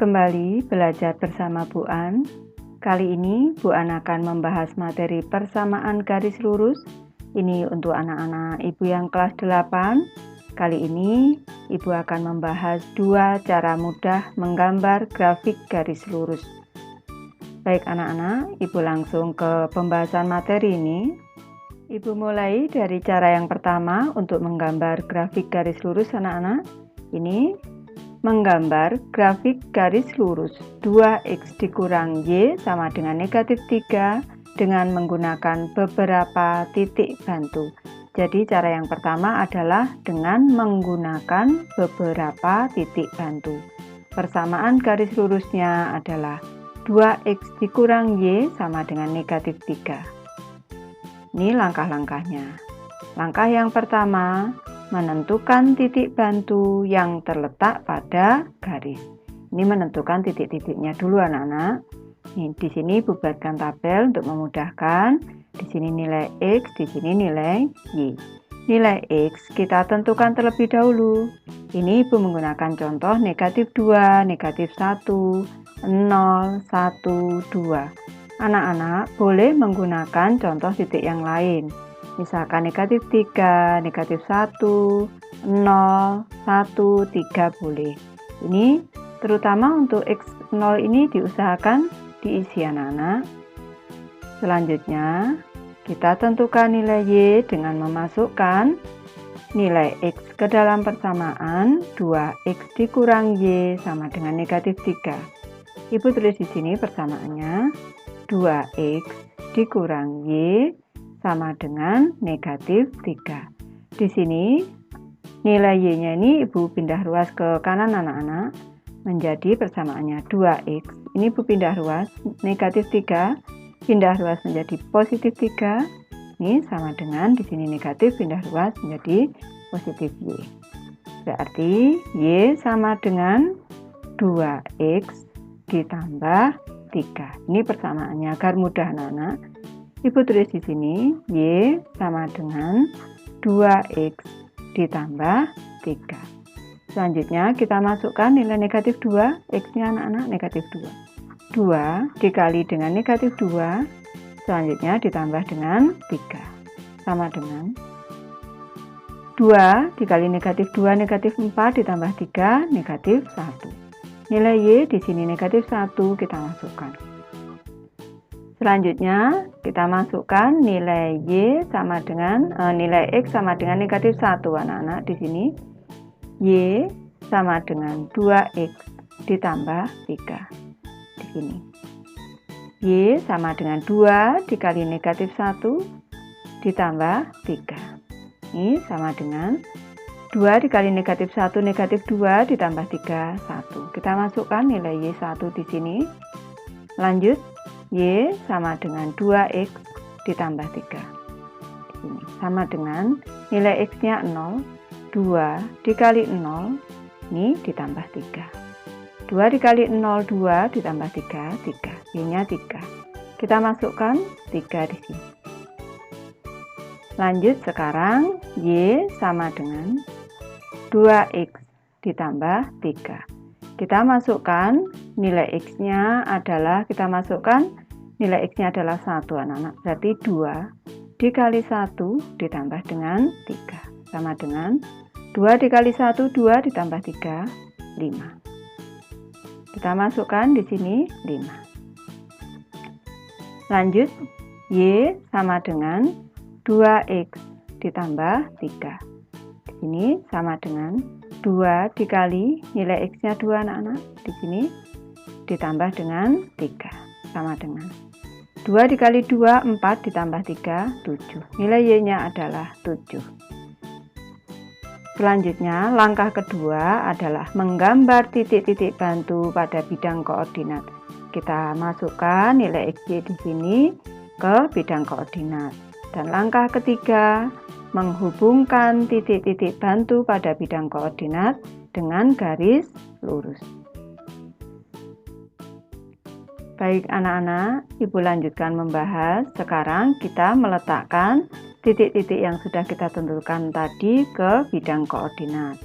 Kembali belajar bersama Bu An. Kali ini Bu An akan membahas materi persamaan garis lurus. Ini untuk anak-anak Ibu yang kelas 8. Kali ini Ibu akan membahas dua cara mudah menggambar grafik garis lurus. Baik anak-anak, Ibu langsung ke pembahasan materi ini. Ibu mulai dari cara yang pertama untuk menggambar grafik garis lurus anak-anak. Ini menggambar grafik garis lurus 2x dikurang y sama dengan negatif 3 dengan menggunakan beberapa titik bantu. Jadi cara yang pertama adalah dengan menggunakan beberapa titik bantu. Persamaan garis lurusnya adalah 2x dikurang y sama dengan negatif 3. Ini langkah-langkahnya. Langkah yang pertama, menentukan titik bantu yang terletak pada garis. Ini menentukan titik-titiknya dulu anak-anak. Di sini Ibu buatkan tabel untuk memudahkan. Di sini nilai x, di sini nilai y. Nilai x kita tentukan terlebih dahulu. Ini Ibu menggunakan contoh negatif 2, negatif 1, 0, 1, 2. Anak-anak boleh menggunakan contoh titik yang lain. Misalkan negatif 3, negatif 1, 0, 1, 3 boleh. Ini terutama untuk x0 ini diusahakan diisi anak-anak. Selanjutnya kita tentukan nilai y dengan memasukkan nilai x ke dalam persamaan 2x dikurang y sama dengan negatif 3. Ibu tulis di sini persamaannya 2x dikurang y sama dengan negatif 3. Di sini nilai y-nya ini Ibu pindah ruas ke kanan anak-anak menjadi persamaannya 2x. Ini Ibu pindah ruas negatif 3, pindah ruas menjadi positif 3. Ini sama dengan di sini negatif pindah ruas menjadi positif y. Berarti y sama dengan 2x ditambah 3. Ini persamaannya agar mudah anak-anak. Ibu tulis di sini y sama dengan 2x ditambah 3. Selanjutnya kita masukkan nilai negatif 2, x-nya anak-anak negatif 2. 2 dikali dengan negatif 2, selanjutnya ditambah dengan 3. Sama dengan 2 dikali negatif 2, negatif 4 ditambah 3, negatif 1. Nilai y di sini negatif 1 kita masukkan. Selanjutnya kita masukkan nilai y sama dengan nilai x sama dengan negatif 1 anak-anak. Di sini y sama dengan 2x ditambah 3. Di sini y sama dengan 2 dikali negatif 1 ditambah 3. Ini sama dengan 2 dikali negatif 1 negatif 2 ditambah 3 1. Kita masukkan nilai y 1 di sini. Lanjut y sama dengan 2x ditambah 3. Ini sama dengan nilai x-nya 0. 2 dikali 0 ini ditambah 3. 2 dikali 0 2 ditambah 3 3. Y-nya 3. Kita masukkan 3 di sini. Lanjut sekarang y sama dengan 2x ditambah 3. Kita masukkan nilai x-nya adalah nilai x-nya adalah 1 anak-anak. Berarti 2 dikali 1 ditambah dengan 3. Sama dengan 2 dikali 1, 2 ditambah 3, 5. Kita masukkan di sini 5. Lanjut, y sama dengan 2x ditambah 3. Di sini sama dengan 2 dikali nilai x-nya 2 anak-anak. Di sini ditambah dengan 3. Sama dengan 2 dikali 2, 4 ditambah 3, 7. Nilai y-nya adalah 7. Selanjutnya, langkah kedua adalah menggambar titik-titik bantu pada bidang koordinat. Kita masukkan nilai xy di sini ke bidang koordinat. Dan langkah ketiga, menghubungkan titik-titik bantu pada bidang koordinat dengan garis lurus. Baik anak-anak, Ibu lanjutkan membahas. Sekarang kita meletakkan titik-titik yang sudah kita tentukan tadi ke bidang koordinat.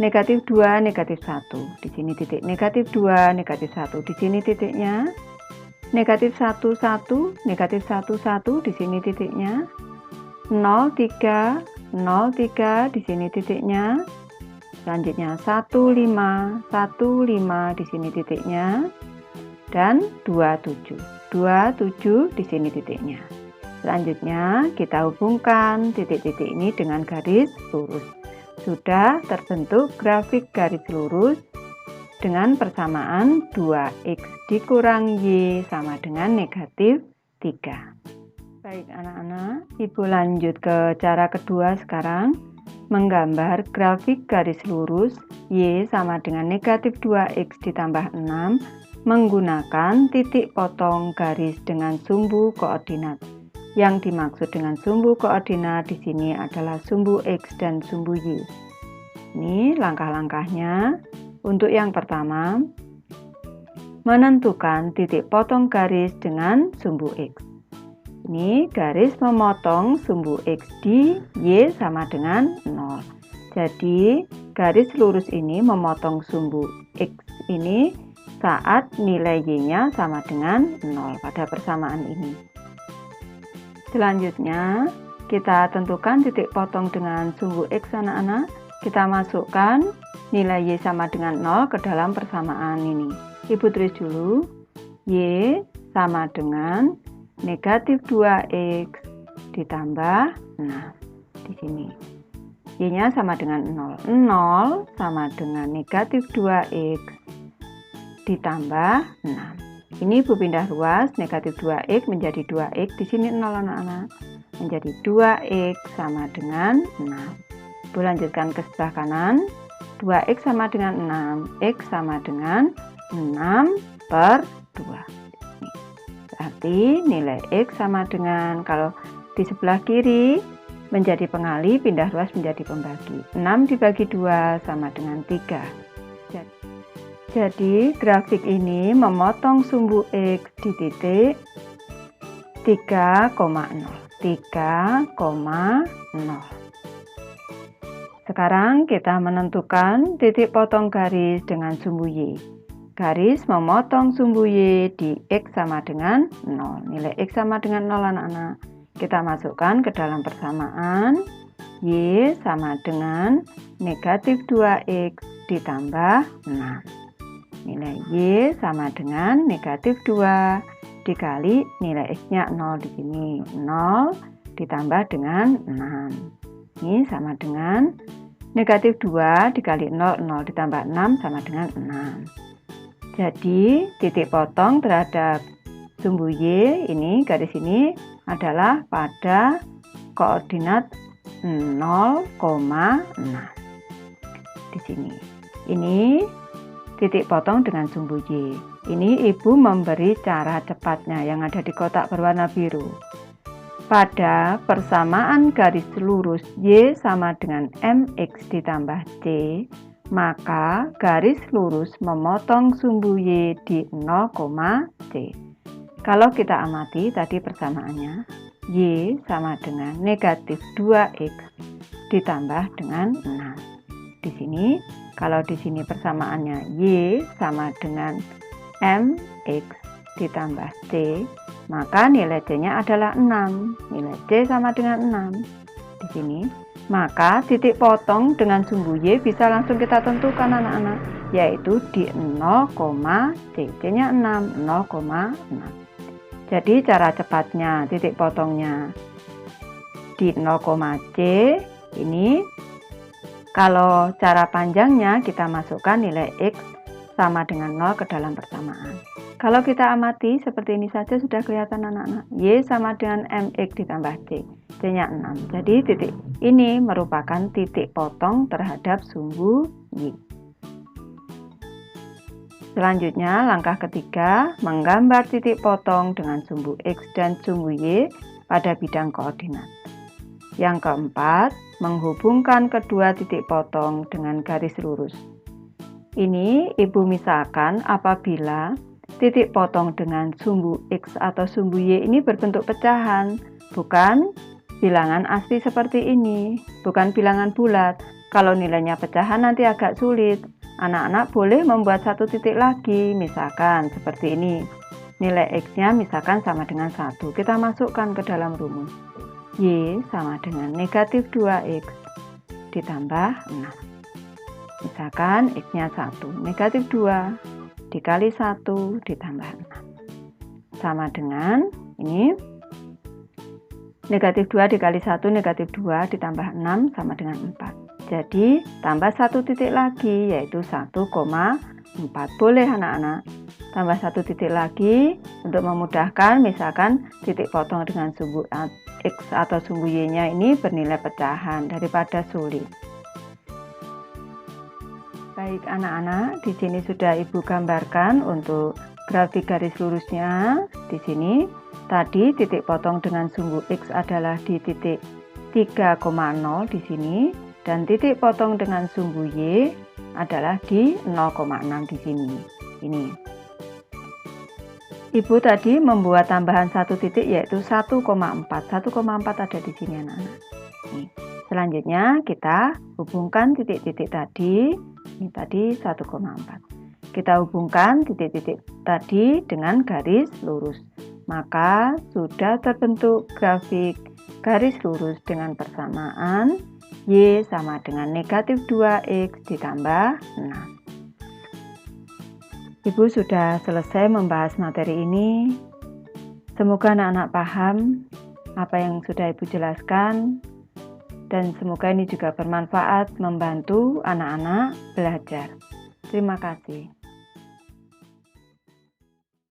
negatif 2, negatif 1. Di sini titik negatif 2, negatif 1. Di sini titiknya. Negatif 1, 1, negatif 1, 1. Di sini titiknya. 0, 3, 0, 3. Di sini titiknya. Selanjutnya 1, 5, 1, 5. Di sini titiknya. Dan 2, 7. 2, 7. Di sini titiknya. Selanjutnya kita hubungkan titik-titik ini dengan garis lurus. Sudah terbentuk grafik garis lurus dengan persamaan 2x dikurang y sama dengan negatif 3. Baik anak-anak, Ibu lanjut ke cara kedua sekarang. Menggambar grafik garis lurus y sama dengan negatif 2x ditambah 6 menggunakan titik potong garis dengan sumbu koordinat. Yang dimaksud dengan sumbu koordinat di sini adalah sumbu X dan sumbu Y. Ini langkah-langkahnya. Untuk yang pertama, menentukan titik potong garis dengan sumbu X. Ini garis memotong sumbu X di Y sama dengan 0. Jadi, garis lurus ini memotong sumbu X ini saat nilai Y-nya sama dengan 0 pada persamaan ini. Selanjutnya, kita tentukan titik potong dengan sumbu X anak-anak. Kita masukkan nilai Y sama dengan 0 ke dalam persamaan ini. Ibu tulis dulu, Y sama dengan negatif 2X ditambah 6. Di sini. Y-nya sama dengan 0. 0 sama dengan negatif 2X ditambah 6. Ini Ibu pindah ruas, negatif 2x menjadi 2x, di sini 0 anak-anak, menjadi 2x sama dengan 6. Ibu lanjutkan ke sebelah kanan, 2x sama dengan 6, x sama dengan 6 per 2. Berarti nilai x sama dengan, kalau di sebelah kiri menjadi pengali, pindah ruas menjadi pembagi. 6 dibagi 2 sama dengan 3. Jadi grafik ini memotong sumbu X di titik 3,0. Sekarang kita menentukan titik potong garis dengan sumbu Y. Garis memotong sumbu Y di X sama dengan 0. Nilai X sama dengan 0 anak-anak. Kita masukkan ke dalam persamaan. Y sama dengan negatif 2X ditambah 6. Nilai Y sama dengan negatif 2 dikali nilai X-nya 0 di sini. 0 ditambah dengan 6. Ini sama dengan negatif 2 dikali 0, 0 ditambah 6 sama dengan 6. Jadi titik potong terhadap sumbu Y ini, garis ini adalah pada koordinat 0,6. Di sini. Ini titik potong dengan sumbu Y. Ini Ibu memberi cara cepatnya yang ada di kotak berwarna biru. Pada persamaan garis lurus Y sama dengan MX ditambah C, maka garis lurus memotong sumbu Y di 0,C. Kalau kita amati tadi persamaannya, Y sama dengan negatif 2X ditambah dengan 6. Di sini, kalau di sini persamaannya Y sama dengan MX ditambah C, maka nilai C-nya adalah 6. Nilai C sama dengan 6. Di sini, maka titik potong dengan sumbu Y bisa langsung kita tentukan anak-anak, yaitu di 0,C. C-nya 6, 0,6. Jadi cara cepatnya titik potongnya di 0,C ini. Kalau cara panjangnya kita masukkan nilai X sama dengan 0 ke dalam persamaan. Kalau kita amati seperti ini saja sudah kelihatan anak-anak. Y sama dengan MX ditambah C. C-nya 6. Jadi titik ini merupakan titik potong terhadap sumbu Y. Selanjutnya langkah ketiga, menggambar titik potong dengan sumbu X dan sumbu Y pada bidang koordinat. Yang keempat, menghubungkan kedua titik potong dengan garis lurus. Ini Ibu misalkan apabila titik potong dengan sumbu X atau sumbu Y ini berbentuk pecahan, bukan bilangan asli seperti ini, bukan bilangan bulat. Kalau nilainya pecahan nanti agak sulit. Anak-anak boleh membuat satu titik lagi, misalkan seperti ini. Nilai X-nya misalkan sama dengan 1. Kita masukkan ke dalam rumus. Y sama dengan negatif 2X ditambah 6. Misalkan X-nya 1. Negatif 2 dikali 1 ditambah 6. Sama dengan ini. Negatif 2 dikali 1 negatif 2 ditambah 6 sama dengan 4. Jadi tambah satu titik lagi yaitu 1,4. Boleh anak-anak tambah satu titik lagi untuk memudahkan, misalkan titik potong dengan sumbu X atau sumbu Y nya ini bernilai pecahan daripada sulit. Baik anak-anak, di sini sudah Ibu gambarkan untuk grafik garis lurusnya. Di sini tadi titik potong dengan sumbu X adalah di titik 3,0 di sini. Dan titik potong dengan sumbu Y adalah di 0,6 di sini. Ini. Ibu tadi membuat tambahan satu titik yaitu 1,4. 1,4 ada di sini anak-anak. Selanjutnya kita hubungkan titik-titik tadi. Ini tadi 1,4. Kita hubungkan titik-titik tadi dengan garis lurus. Maka sudah terbentuk grafik garis lurus dengan persamaan Y sama dengan negatif 2X ditambah 6. Ibu sudah selesai membahas materi ini. Semoga anak-anak paham apa yang sudah Ibu jelaskan. Dan semoga ini juga bermanfaat membantu anak-anak belajar. Terima kasih.